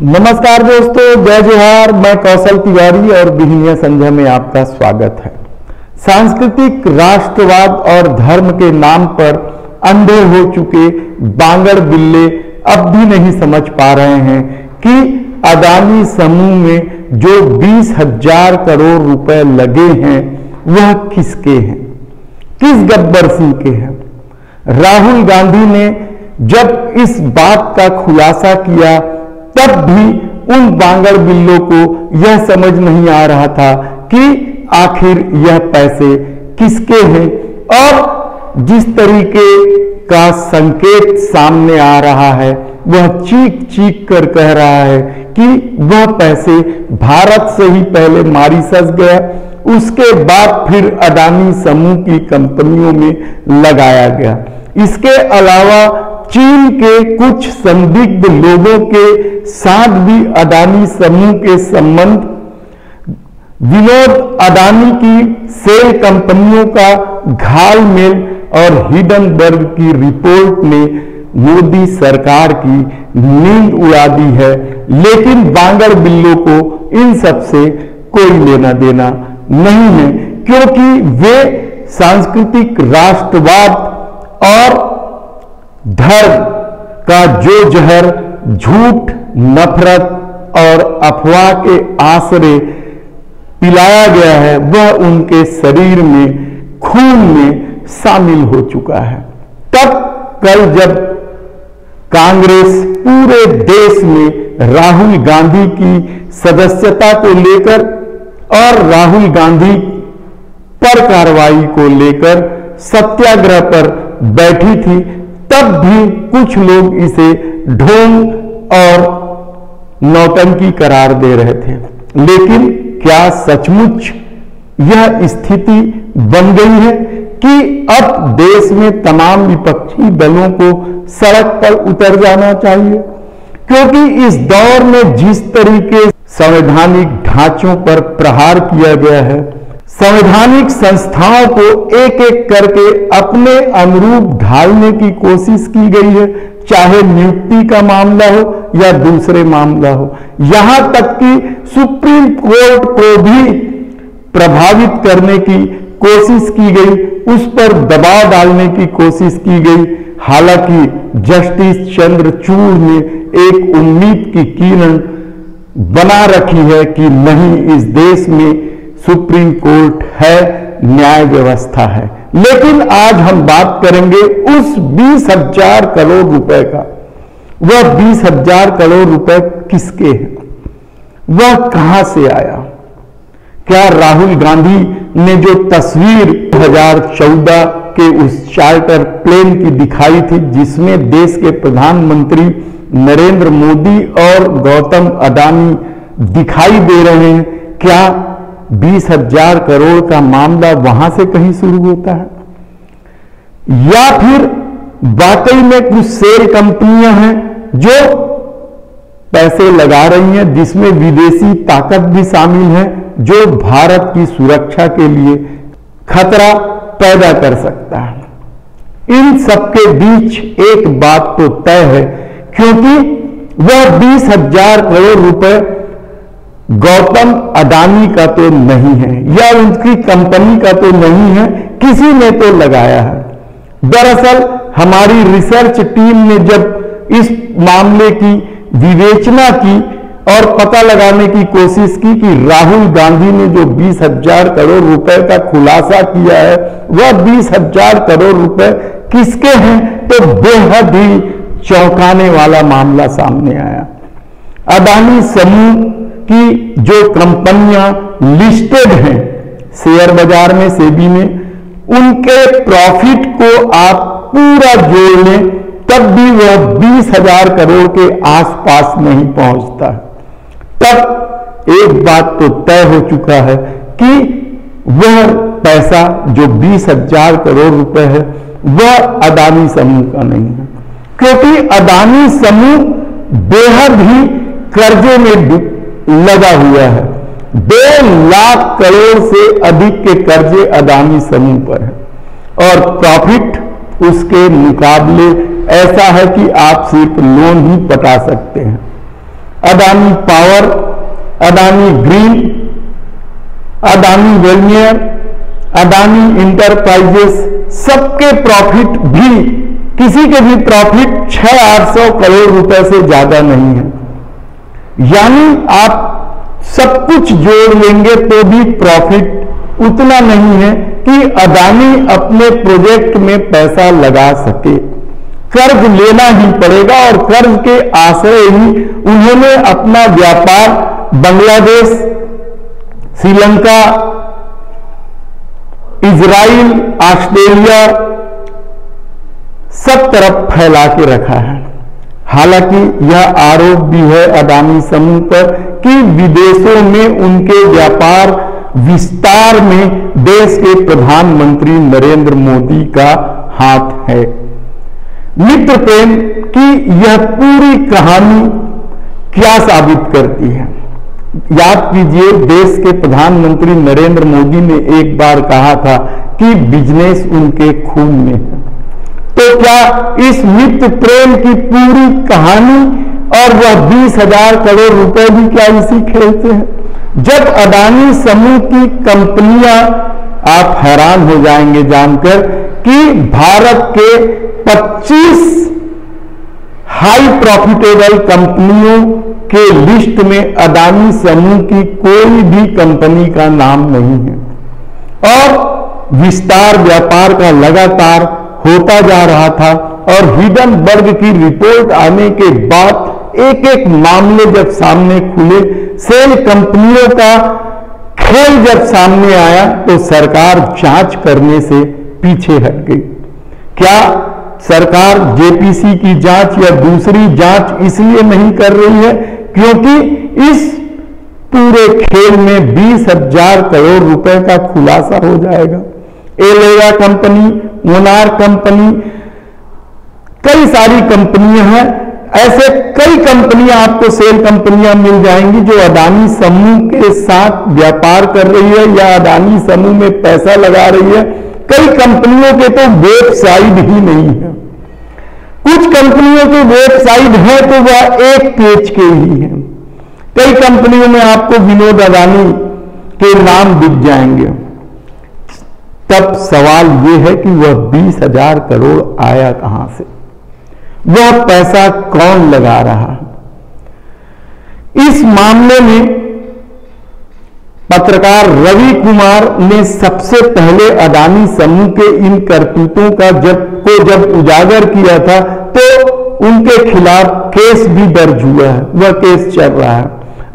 नमस्कार दोस्तों, जय जोहार। मैं कौशल तिवारी और बिहिनिया संध्या में आपका स्वागत है। सांस्कृतिक राष्ट्रवाद और धर्म के नाम पर अंधे हो चुके बांगड़ बिल्ले अब भी नहीं समझ पा रहे हैं कि अदानी समूह में जो 20,000 करोड़ रुपए लगे हैं वह किसके हैं, किस गब्बर सिंह के हैं। राहुल गांधी ने जब इस बात का खुलासा किया तब भी उन बांगड़ बिल्लों को यह समझ नहीं आ रहा था कि आखिर यह पैसे किसके हैं। और जिस तरीके का संकेत सामने आ रहा है वह चीख चीख कर कह रहा है कि वह पैसे भारत से ही पहले मॉरिशस गया, उसके बाद फिर अदानी समूह की कंपनियों में लगाया गया। इसके अलावा चीन के कुछ संदिग्ध लोगों के साथ भी अदानी समूह के संबंध, विनोद अदानी की सेल कंपनियों का घालमेल और हिडनबर्ग की रिपोर्ट ने मोदी सरकार की नींद उड़ा दी है। लेकिन बांगड़ बिल्लों को इन सब से कोई लेना देना नहीं है, क्योंकि वे सांस्कृतिक राष्ट्रवाद और धर्म का जो जहर झूठ, नफरत और अफवाह के आसरे पिलाया गया है वह उनके शरीर में, खून में शामिल हो चुका है। तब कल जब कांग्रेस पूरे देश में राहुल गांधी की सदस्यता को लेकर और राहुल गांधी पर कार्रवाई को लेकर सत्याग्रह पर बैठी थी, तब भी कुछ लोग इसे ढोंग और नौटंकी करार दे रहे थे। लेकिन क्या सचमुच यह स्थिति बन गई है कि अब देश में तमाम विपक्षी दलों को सड़क पर उतर जाना चाहिए? क्योंकि इस दौर में जिस तरीके संवैधानिक ढांचों पर प्रहार किया गया है, संवैधानिक संस्थाओं को एक एक करके अपने अनुरूप ढालने की कोशिश की गई है, चाहे नियुक्ति का मामला हो या दूसरे मामला हो। यहां तक कि सुप्रीम कोर्ट को भी प्रभावित करने की कोशिश की गई, उस पर दबाव डालने की कोशिश की गई। हालांकि जस्टिस चंद्रचूड़ ने एक उम्मीद की किरण बना रखी है कि नहीं, इस देश में सुप्रीम कोर्ट है, न्याय व्यवस्था है। लेकिन आज हम बात करेंगे उस 20,000 करोड़ रुपए का। वह 20,000 करोड़ रुपए किसके हैं, वह कहां से आया? क्या राहुल गांधी ने जो तस्वीर 2014 के उस चार्टर प्लेन की दिखाई थी, जिसमें देश के प्रधानमंत्री नरेंद्र मोदी और गौतम अदानी दिखाई दे रहे हैं, क्या 20,000 करोड़ का मामला वहां से कहीं शुरू होता है? या फिर वाकई में कुछ शेयर कंपनियां हैं जो पैसे लगा रही हैं, जिसमें विदेशी ताकत भी शामिल है, जो भारत की सुरक्षा के लिए खतरा पैदा कर सकता है। इन सबके बीच एक बात तो तय है, क्योंकि वह 20,000 करोड़ रुपए गौतम अदानी का तो नहीं है या उनकी कंपनी का तो नहीं है, किसी ने तो लगाया है। दरअसल हमारी रिसर्च टीम ने जब इस मामले की विवेचना की और पता लगाने की कोशिश की कि राहुल गांधी ने जो 20,000 करोड़ रुपए का खुलासा किया है वह 20,000 करोड़ रुपए किसके हैं, तो बेहद ही चौंकाने वाला मामला सामने आया। अदानी समूह की जो कंपनियां लिस्टेड हैं शेयर बाजार में, सेबी में, उनके प्रॉफिट को आप पूरा जोड़ लें तब भी वह 20,000 करोड़ के आसपास नहीं पहुंचता। तब एक बात तो तय हो चुका है कि वह पैसा जो 20,000 करोड़ रुपए है वह अदानी समूह का नहीं है, क्योंकि अदानी समूह बेहद ही कर्जे में लगा हुआ है। 2 लाख करोड़ से अधिक के कर्जे अदानी समूह पर है और प्रॉफिट उसके मुकाबले ऐसा है कि आप सिर्फ लोन ही पटा सकते हैं। Adani power, Adani green, Adani Wilmar, Adani enterprises, सबके प्रॉफिट भी, किसी के भी प्रॉफिट 600-800 करोड़ रुपए से ज्यादा नहीं है। यानी आप सब कुछ जोड़ लेंगे तो भी प्रॉफिट उतना नहीं है कि अदानी अपने प्रोजेक्ट में पैसा लगा सके। कर्ज लेना ही पड़ेगा और कर्ज के आश्रय ही उन्होंने अपना व्यापार बांग्लादेश, श्रीलंका, इजराइल, ऑस्ट्रेलिया सब तरफ फैला के रखा है। हालांकि यह आरोप भी है अदानी समूह पर कि विदेशों में उनके व्यापार विस्तार में देश के प्रधानमंत्री नरेंद्र मोदी का हाथ है। मित्र प्रेम की यह पूरी कहानी क्या साबित करती है? याद कीजिए, देश के प्रधानमंत्री नरेंद्र मोदी ने एक बार कहा था कि बिजनेस उनके खून में है। तो क्या इस मित्र प्रेम की पूरी कहानी और वह 20,000 करोड़ रुपए भी क्या इसी खेल से है? जब अदानी समूह की कंपनियां, आप हैरान हो जाएंगे जानकर कि भारत के 25 हाई प्रॉफिटेबल कंपनियों के लिस्ट में अदानी समूह की कोई भी कंपनी का नाम नहीं है और विस्तार व्यापार का लगातार होता जा रहा था। और हिंडनबर्ग की रिपोर्ट आने के बाद एक एक मामले जब सामने खुले, सेल कंपनियों का खेल जब सामने आया तो सरकार जांच करने से पीछे हट गई। क्या सरकार जेपीसी की जांच या दूसरी जांच इसलिए नहीं कर रही है क्योंकि इस पूरे खेल में 20,000 करोड़ रुपए का खुलासा हो जाएगा? एलेगा कंपनी, मोनार कंपनी, कई सारी कंपनियां हैं। ऐसे कई कंपनियां आपको सेल कंपनियां मिल जाएंगी जो अदानी समूह के साथ व्यापार कर रही है या अदानी समूह में पैसा लगा रही है। कई कंपनियों के तो वेबसाइट ही नहीं है। कुछ कंपनियों के वेबसाइट है तो वह एक पेज के ही है। कई कंपनियों में आपको विनोद अदानी के नाम दिख जाएंगे। तब सवाल यह है कि वह 20,000 करोड़ आया कहां से? वह पैसा कौन लगा रहा है? इस मामले में पत्रकार रवि कुमार ने सबसे पहले अदानी समूह के इन करतूतों का जब उजागर किया था तो उनके खिलाफ केस भी दर्ज हुआ है, वह केस चल रहा है।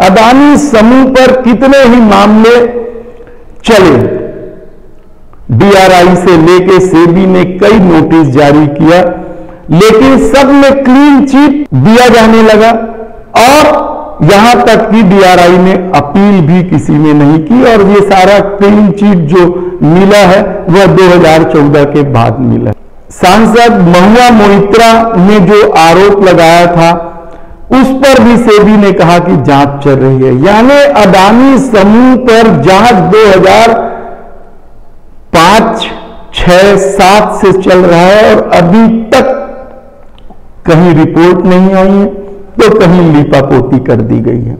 अदानी समूह पर कितने ही मामले चले, डीआरआई से लेके सेबी ने कई नोटिस जारी किया, लेकिन सब में क्लीन चिट दिया जाने लगा और यहां तक कि डीआरआई ने अपील भी किसी ने नहीं की और ये सारा क्लीन चिट जो मिला है वह 2014 के बाद मिला। सांसद महुआ मोइत्रा ने जो आरोप लगाया था उस पर भी सेबी ने कहा कि जांच चल रही है। यानी अदानी समूह पर जांच 2005, 6, 7 से चल रहा है और अभी तक कहीं रिपोर्ट नहीं आई है तो कहीं लीपापोती कर दी गई है।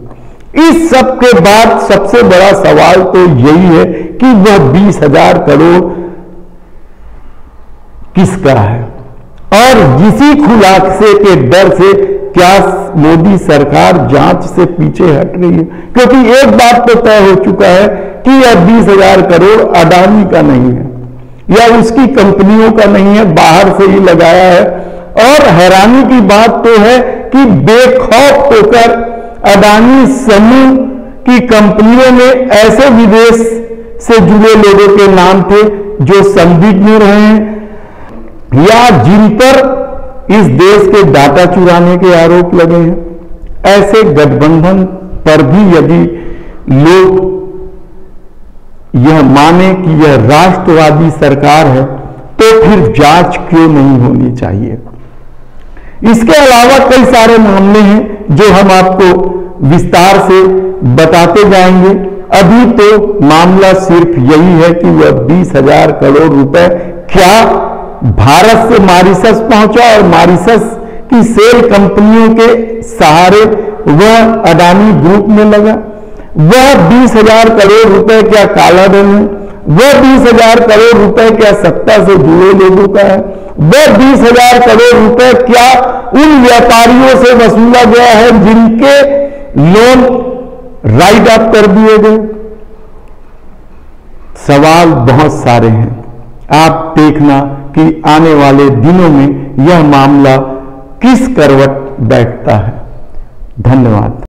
इस सब के बाद सबसे बड़ा सवाल तो यही है कि वह 20,000 करोड़ किसका है और इसी खुलासे के डर से क्या मोदी सरकार जांच से पीछे हट रही है? क्योंकि एक बात तो तय हो चुका है कि यह 20,000 करोड़ अदानी का नहीं है या उसकी कंपनियों का नहीं है, बाहर से ही लगाया है। और हैरानी की बात तो है कि बेखौफ होकर अदानी समूह की कंपनियों में ऐसे विदेश से जुड़े लोगों के नाम थे जो संदिग्ध रहे हैं या जिन पर इस देश के डाटा चुराने के आरोप लगे हैं। ऐसे गठबंधन पर भी यदि लोग यह माने कि यह राष्ट्रवादी सरकार है तो फिर जांच क्यों नहीं होनी चाहिए? इसके अलावा कई सारे मामले हैं जो हम आपको विस्तार से बताते जाएंगे। अभी तो मामला सिर्फ यही है कि वह 20,000 करोड़ रुपए क्या भारत से मॉरिशस पहुंचा और मॉरिशस की सेल कंपनियों के सहारे वह अडानी ग्रुप में लगा। वह 20,000 करोड़ रुपए क्या काला धन है? वह 20,000 करोड़ रुपए क्या सत्ता से जुड़े लोगों का है? वह 20,000 करोड़ रुपए क्या उन व्यापारियों से वसूला गया है जिनके लोन राइट ऑफ कर दिए गए? सवाल बहुत सारे हैं। आप देखना कि आने वाले दिनों में यह मामला किस करवट बैठता है। धन्यवाद।